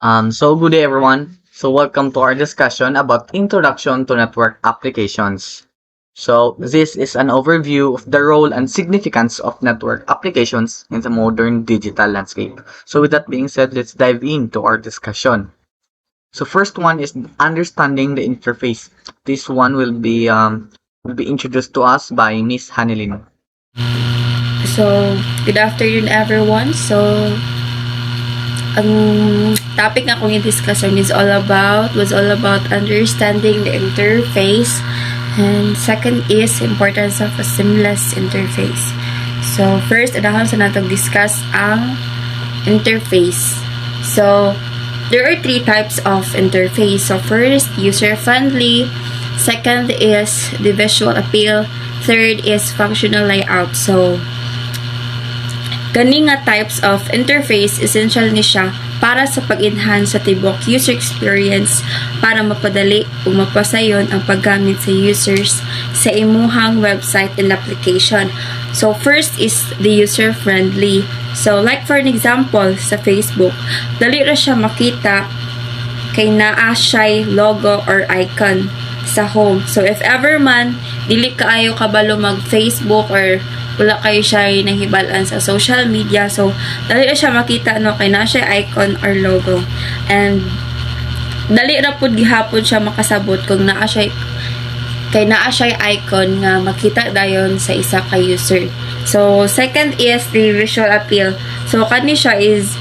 So good day everyone. So welcome to our discussion about Introduction to Network Applications. So this is an overview of the role and significance of network applications in the modern digital landscape. So with that being said, let's dive into our discussion. So first one is understanding the interface. This one will be introduced to us by Miss Hanilin. So, good afternoon everyone. So, ang topic na akong i-discuss was all about understanding the interface, and second is importance of a seamless interface. So, first, adahan sa natong discuss ang interface. So, there are three types of interface. So, first, user-friendly. Second is the visual appeal. Third is functional layout. So, gani nga types of interface, essential ni siya para sa pag-enhance sa tibok user experience para mapadali o mapasayon ang paggamit sa users sa imuhang website and application. So, first is the user-friendly. So, like for an example, sa Facebook, dali ra siya makita kay naa siya'y logo or icon sa home. So, if ever man, dili kaayo kabalo mag-Facebook or wala kayo siya nahibalan sa social media. So, dali na siya makita kay na siya icon or logo. And, dali na po gihapon siya makasabot kung naa siya icon nga makita dayon sa isa ka user. So, second is the visual appeal. So, kani siya is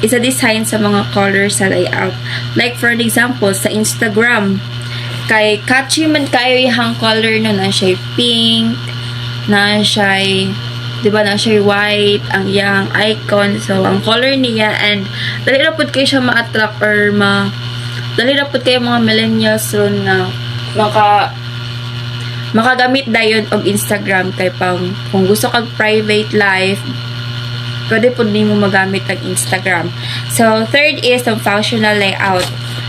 a design sa mga colors sa layout. Like for an example, sa Instagram, kay catchy man kayo yung color na siya pink, na siya white, ang iyang icon. So, ang color niya, and dali na po kayo siya ma-attract or dali na po kayo mga millennials ron na makagamit dayon og Instagram kay kung gusto kag private life, pwede po din mo magamit ang Instagram. So, third is ang functional layout.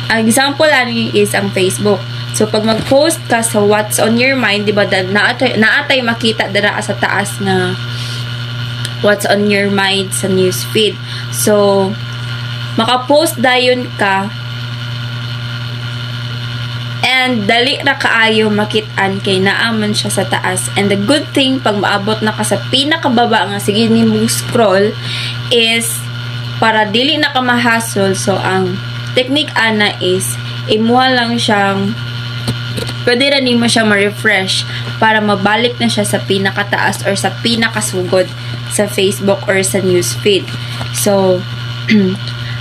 Ang example ani is ang Facebook. So, pag mag-post ka sa what's on your mind, di ba, naatay makita dara sa taas na what's on your mind sa newsfeed. So, maka-post dayon ka and dali ra kaayo makitaan kay naaman siya sa taas. And the good thing, pag maabot na ka sa pinakababa nga, sige ni mo scroll, is para dili na ka mahasol. So, ang technique ana is, imuha lang siyang pwede rin mo siya ma-refresh para mabalik na siya sa pinakataas or sa pinakasugod sa Facebook or sa newsfeed. So,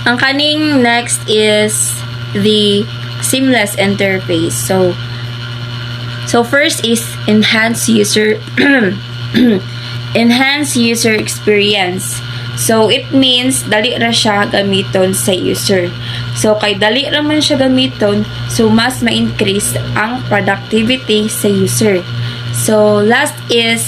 ang kaning next is the seamless interface. So first is enhance user experience. So, it means dali ra siya gamiton sa user. So, kay dali ra man siya gamiton, so mas ma-increase ang productivity sa user. So, last is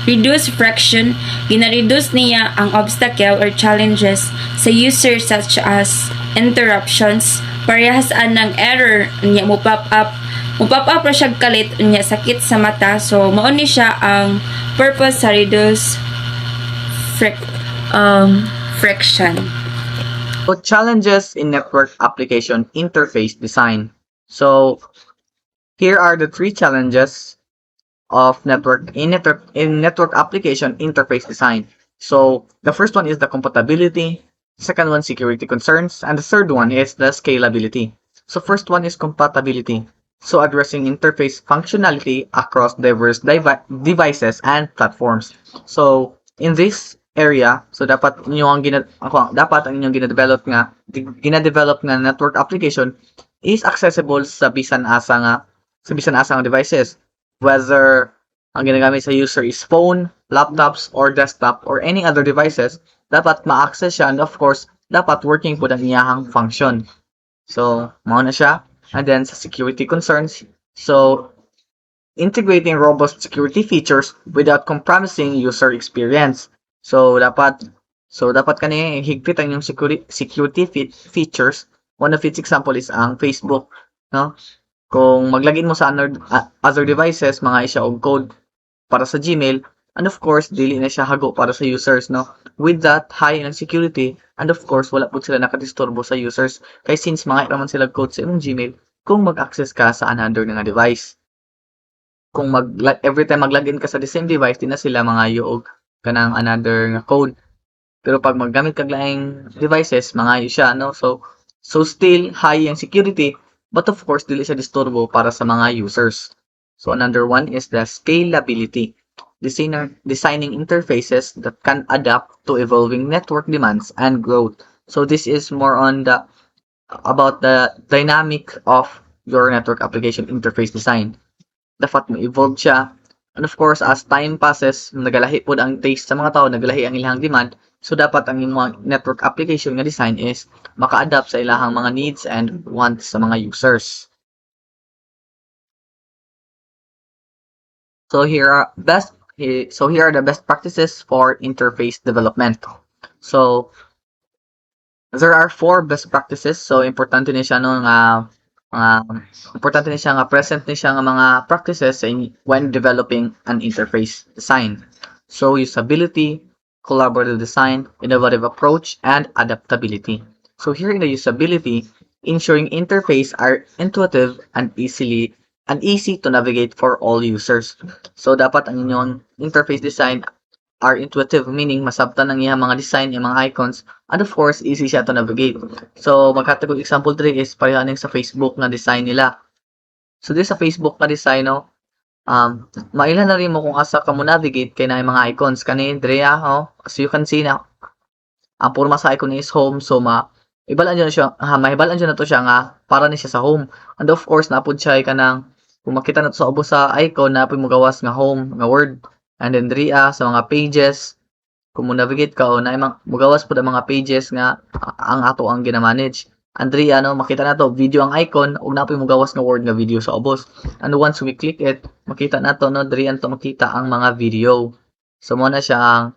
reduce friction. Gina-reduce niya ang obstacle or challenges sa user such as interruptions, parehas ng error, niya mo pop up ra siya kalit, niya sakit sa mata. So, mao ni siya ang purpose sa reduce friction. So challenges in network application interface design. So here are the three challenges of network application interface design. So the first one is the compatibility, second one security concerns, and the third one is the scalability. So first one is compatibility. So addressing interface functionality across diverse devices and platforms. So in this area, so dapat ang inyong gina-develop nga network application is accessible sa bisan asa nga devices, whether ang ginagamit sa user is phone, laptops, or desktop, or any other devices. Dapat ma-access siya, and of course dapat working po ang iyahang function. So mao na siya. And then sa security concerns, so integrating robust security features without compromising user experience. So dapat kani higpit ang yung security features. One of its example is ang Facebook, no? Kung maglagin mo sa other devices, mga isya og code para sa Gmail, And of course, dili na siya hago para sa users, no? With that, high ang security, and of course, wala po sila nakadisturbo sa users. Kaya since mga naman sila code sa imong Gmail, kung mag-access ka sa another nga device. Kung every time mag-login ka sa the same device, di na sila mga og kanang another nga code. Pero pag maggamit kag laing devices, mangayo siya, no? So still high ang security, but of course dili siya disturbo para sa mga users. So another one is the scalability. Designing interfaces that can adapt to evolving network demands and growth. So this is more on about the dynamic of your network application interface design. Dapat mo-evolve siya. And of course, as time passes, nagalahi po ang taste sa mga tao, nagalahi ang ilang demand. So, dapat ang mga network application nga design is maka-adapt sa ilahang mga needs and wants sa mga users. So, here are the best practices for interface development. So, there are 4 best practices. So, importante ni siya no nga importante ni siya nga present ni siya nga mga practices when developing an interface design. So, usability, collaborative design, innovative approach, and adaptability. So, here in the usability, ensuring interface are intuitive and easy to navigate for all users. So, dapat ang inyong interface design are intuitive, meaning masabtan ang iyang mga design, yung mga icons, and of course, easy siya to navigate. So, magkatagong example diri is parehaning sa Facebook na design nila. So, this sa Facebook na design, no, mailan na rin mo kung asa ka mo navigate kay na yung mga icons. Kani, diri as you can see na, ang purma sa icon is home, so ibalaan dyan na siya, mahibalaan dyan na to siya nga, para ni siya sa home. And of course, napod siya ka nang, kung makita na to sa ubos sa icon, napod mo gawas nga home, nga word. And then diri sa mga pages, kung mo navigate ka o na mugawas po ang mga pages nga ang ato ang gina-manage. And diri makita na to video ang icon ug napoy mugawas nga word nga video sa ubos. And once we click it, makita na to no diri to makita ang mga video. So mao na siyang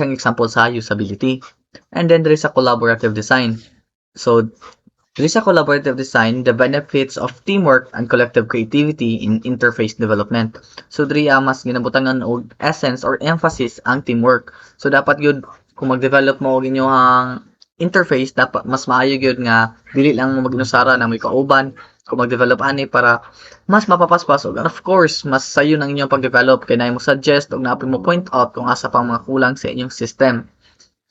example sa usability. And then diri sa collaborative design. So diri sa collaborative design, the benefits of teamwork and collective creativity in interface development. So diri mas ginabutangan og essence or emphasis ang teamwork. So dapat gyud kung mag-develop mo og inyong interface, dapat mas maayo gyud nga dili lang maginusara na may kauban kung mag-develop ani para mas mapapaspas og of course mas sayo ng inyong pag-develop kay naay mo suggest og naapil mo point out kung asa pang mga kulang sa inyong system.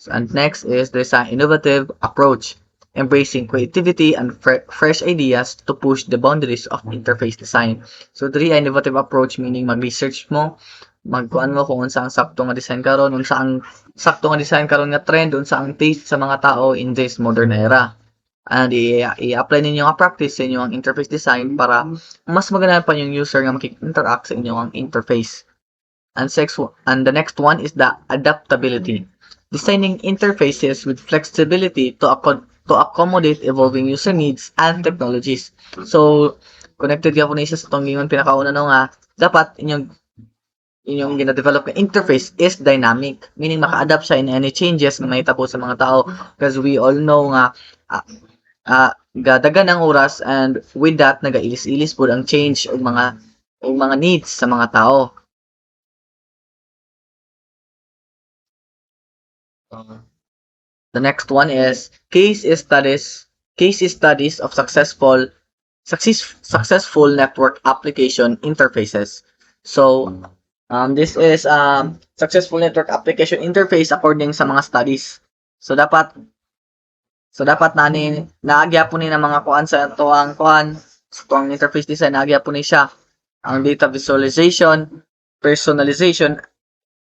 So, and next is there's an innovative approach, embracing creativity and fresh ideas to push the boundaries of interface design. So, diri innovative approach meaning mag-research mo, magkuan mo kung unsa ang sakto nga design karon, unsa ang sakto nga design karon nga trend, unsa ang taste sa mga tao in this modern era. And i-apply ninyo nga practice sa inyong interface design para mas maganda pa yung user nga makik-interact sa inyong interface. And the next one is the adaptability. Designing interfaces with flexibility to accommodate evolving user needs and technologies. So, connected ka po na isa sa itong gingon pinakauna no nga, dapat inyong gina-develop na interface is dynamic. Meaning, maka-adapt siya in any changes na mahita po sa mga tao. Because we all know nga, gadagan ang oras and with that, nagailis-ilis po ang change o mga needs sa mga tao. The next one is case studies of successful network application interfaces. So, this is successful network application interface according sa mga studies. So dapat naagya po ni ng mga kuan sa tuang interface design, naagya po ni siya ang data visualization, personalization,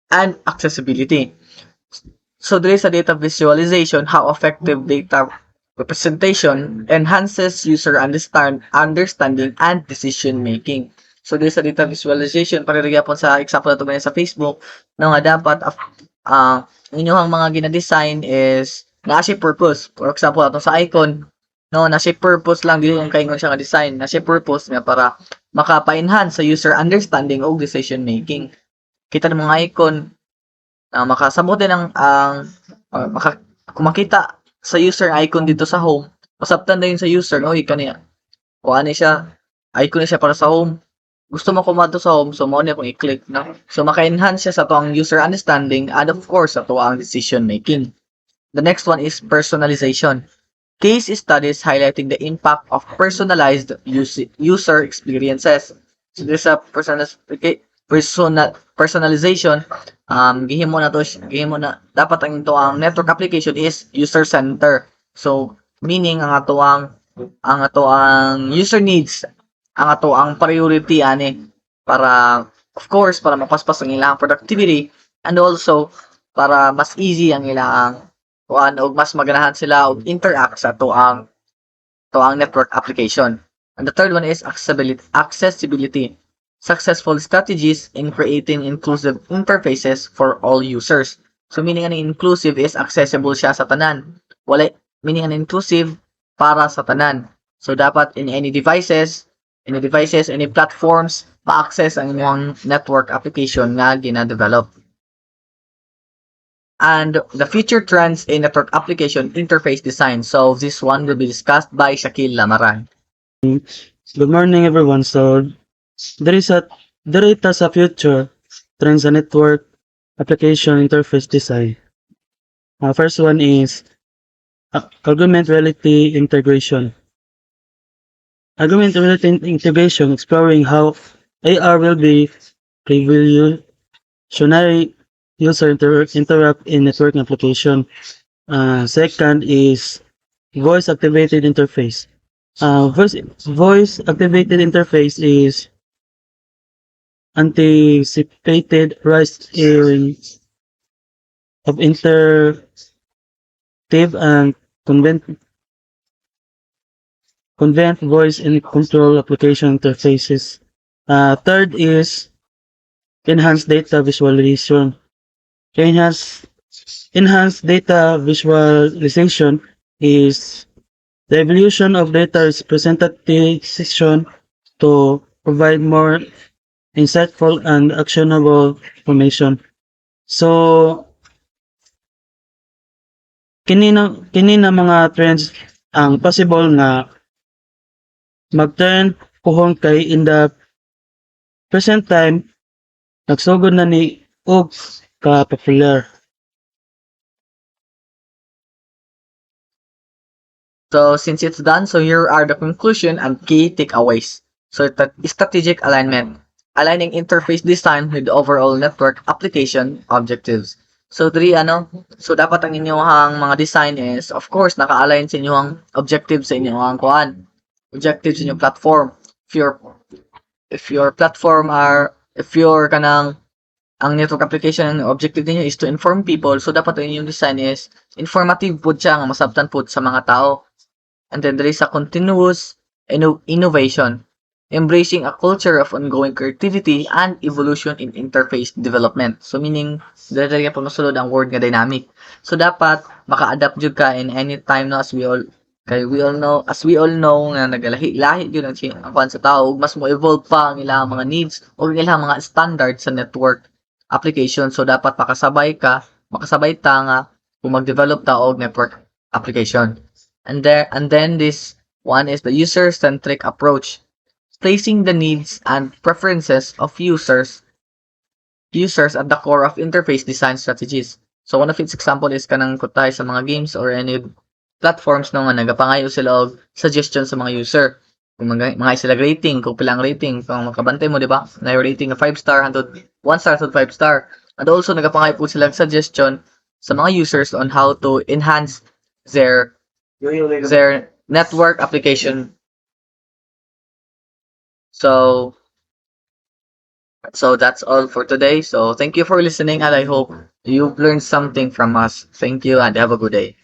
and accessibility. So diri sa data visualization, how effective data representation enhances user understanding and decision making. So diri sa data visualization, paririgapon sa example na ito sa Facebook, no nga dapat inyong mga gina-design is na siya purpose. For example, ato sa icon, no, na siya purpose lang, dili yung kaingon siya nga design, na siya purpose nga para makapa-enhance sa user understanding o decision making. Kita ng mga icon, makasabot din kung makita sa user icon dito sa home, masabtan na yun sa user, no, kaniya. Kuha ni siya, icon ni siya para sa home. gusto mo kumadto sa home, so mo na kung i-click no. So maka-enhance siya sa to ang user understanding and of course sa to ang decision making. The next one is personalization. Case studies highlighting the impact of personalized user experiences. So there's a personalization. Gihimo na to, gihimo na dapat ang network application is user center. So meaning ang ato ang user needs, ang ato ang priority ani para of course para mapaspas ang ilang productivity and also para mas easy ang ilang kuan og mas maganahan sila og interact sa to ang network application. And the third one is accessibility. Successful strategies in creating inclusive interfaces for all users. So meaning ang inclusive is accessible siya sa tanan. Wala meaning ang inclusive para sa tanan. So dapat in any devices, any platforms, ma-access ang inyong network application nga gina-develop. And the future trends in network application interface design. So this one will be discussed by Shakil Lamaran. Good morning, everyone. So there is a future trends and network application interface design. First one is augmented reality integration. Augmented reality integration, exploring how AR will be revolutionary user interact in networking application. Second is voice activated interface. Voice activated interface is anticipated rise of interactive and convent voice and control application interfaces. Third is enhanced data visualization. Enhanced data visualization is the evolution of data representation to provide more insightful and actionable information. So, kini na mga trends ang possible nga mag-turn kuhon kay in the present time nagsugod na ni og ka-popular. So since it's done, so here are the conclusion and key takeaways. So strategic alignment. Aligning interface design with overall network application objectives. So so dapat ang inyong mga design is of course naka-align sa inyong objectives sa inyong objectives in your platform. If your platform if your ang network application objective niyo is to inform people, so dapat ang inyong design is informative pud siya nga masabtan pud sa mga tao. And then there is a continuous innovation, embracing a culture of ongoing creativity and evolution in interface development. So meaning dili po masulod ang word nga dynamic. So dapat maka-adapt jud ka in any time no, as we all know nga nagalahi-lahi yun ang kuan sa tao, mas mo evolve pa ang ilang mga needs o ilang mga standards sa network application. So dapat makasabay ta nga kung mag-develop ta og network application. And then this one is the user-centric approach, placing the needs and preferences of users at the core of interface design strategies. So one of its example is kanang kutay sa mga games or any platforms no nga nagapangayo sila og suggestion sa mga user. Kung mga sila rating, kung pilang rating, kung makabantay mo, di ba? Na rating na 5 star hangtod 1 star to 5 star. And also nagapangayo po sila suggestion sa mga users on how to enhance their network application. So that's all for today. So thank you for listening and I hope you've learned something from us. Thank you and have a good day.